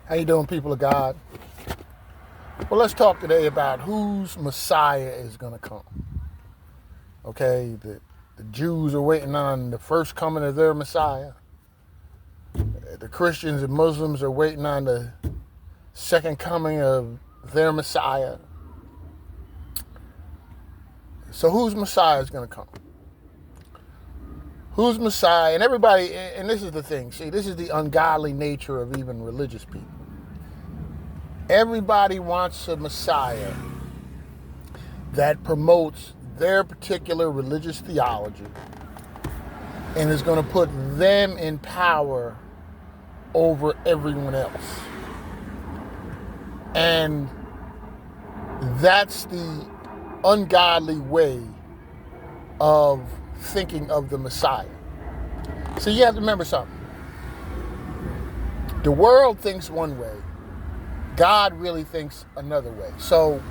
How you doing, people of God? Well, let's talk today about whose Messiah is going to come. Okay, the Jews are waiting on the first coming of their Messiah. The Christians and Muslims are waiting on the second coming of their Messiah. So whose Messiah is going to come? Whose Messiah? And everybody, and this is the thing. See, this is the ungodly nature of even religious people. Everybody wants a Messiah that promotes their particular religious theology and is going to put them in power over everyone else. And that's the ungodly way of thinking of the Messiah. So you have to remember something. The world thinks one way. God really thinks another way. So,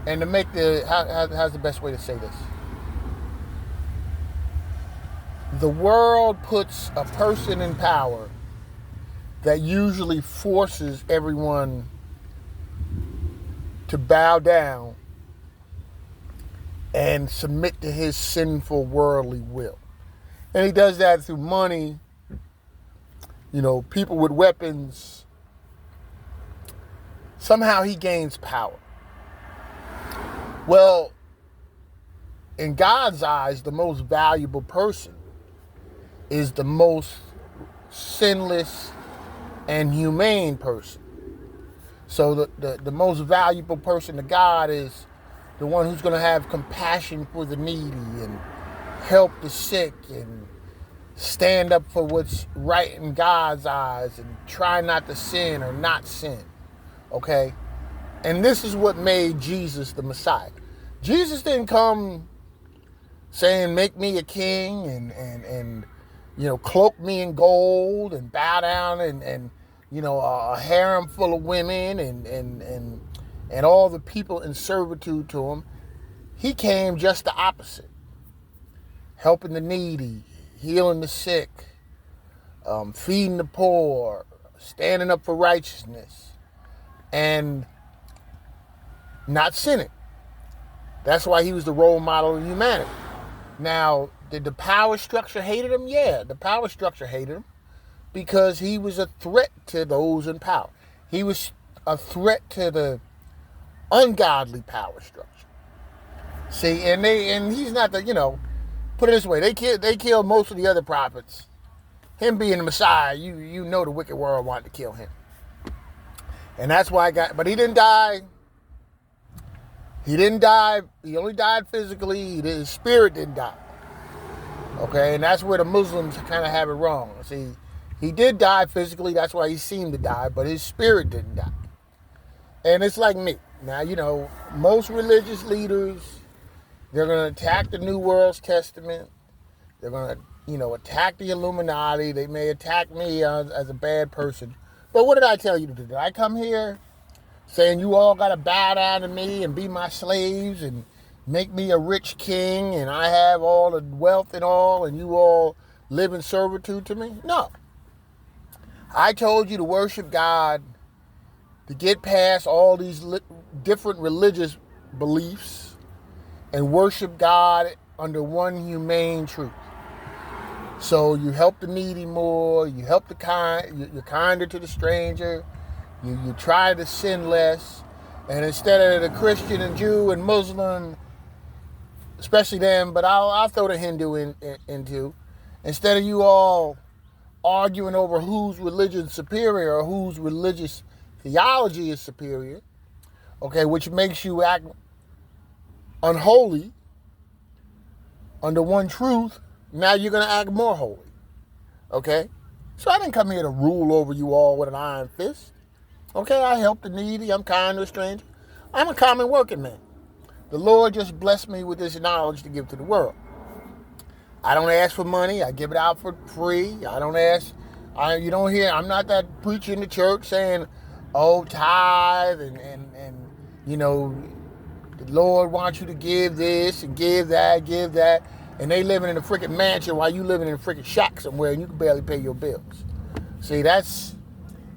and to make how's the best way to say this? The world puts a person in power that usually forces everyone to bow down and submit to his sinful worldly will. And he does that through money, people with weapons. Somehow he gains power. Well, in God's eyes, the most valuable person is the most sinless and humane person. So the most valuable person to God is the one who's going to have compassion for the needy and help the sick and stand up for what's right in God's eyes and try not to sin or not sin. Okay? And this is what made Jesus the Messiah. Jesus didn't come saying, make me a king and cloak me in gold and bow down and a harem full of women and all the people in servitude to him. He came just the opposite. Helping the needy, healing the sick, feeding the poor, standing up for righteousness, and not sinning. That's why he was the role model of humanity. Now, did the power structure hated him? Yeah, the power structure hated him because he was a threat to those in power. He was a threat to the ungodly power structure. See, and he's not the, put it this way, they killed most of the other prophets. Him being the Messiah, you know the wicked world wanted to kill him. And that's why but he didn't die. He didn't die. He only died physically. His spirit didn't die. Okay, and that's where the Muslims kind of have it wrong. See, he did die physically. That's why he seemed to die, but his spirit didn't die. And it's like me. Now, most religious leaders, they're going to attack the New World's Testament. They're going to, attack the Illuminati. They may attack me as a bad person. But what did I tell you to do? Did I come here saying you all got to bow down to me and be my slaves and make me a rich king and I have all the wealth and all and you all live in servitude to me? No. I told you to worship God, to get past all these different religious beliefs and worship God under one humane truth. So you help the needy more, you help the kind, you're kinder to the stranger, you try to sin less, and instead of the Christian and Jew and Muslim, especially them, but I'll throw the Hindu into, instead of you all arguing over whose religion is superior or whose religious theology is superior, okay, which makes you act unholy under one truth, now you're going to act more holy, okay? So I didn't come here to rule over you all with an iron fist, okay? I help the needy, I'm kind to a stranger. I'm a common working man. The Lord just blessed me with this knowledge to give to the world. I don't ask for money, I give it out for free. I don't ask, you don't hear, I'm not that preacher in the church saying, oh, tithe and the Lord wants you to give this and give that. And they living in a freaking mansion while you living in a freaking shack somewhere and you can barely pay your bills. See, that's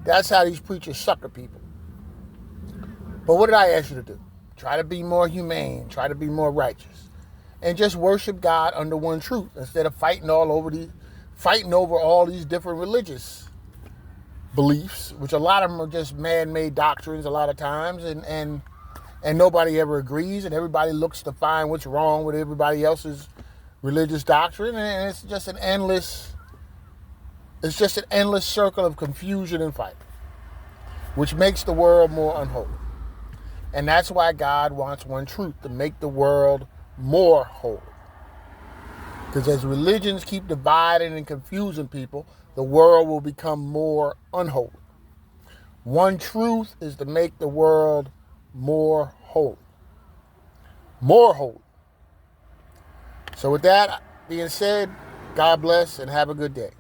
That's how these preachers sucker people. But what did I ask you to do? Try to be more humane. Try to be more righteous. And just worship God under one truth instead of fighting over all these different religious beliefs, which a lot of them are just man-made doctrines a lot of times, and nobody ever agrees, and everybody looks to find what's wrong with everybody else's religious doctrine, and it's just an endless circle of confusion and fight, which makes the world more unholy. And that's why God wants one truth, to make the world more holy. Because as religions keep dividing and confusing people, the world will become more unholy. One truth is to make the world more holy. More holy. So with that being said, God bless and have a good day.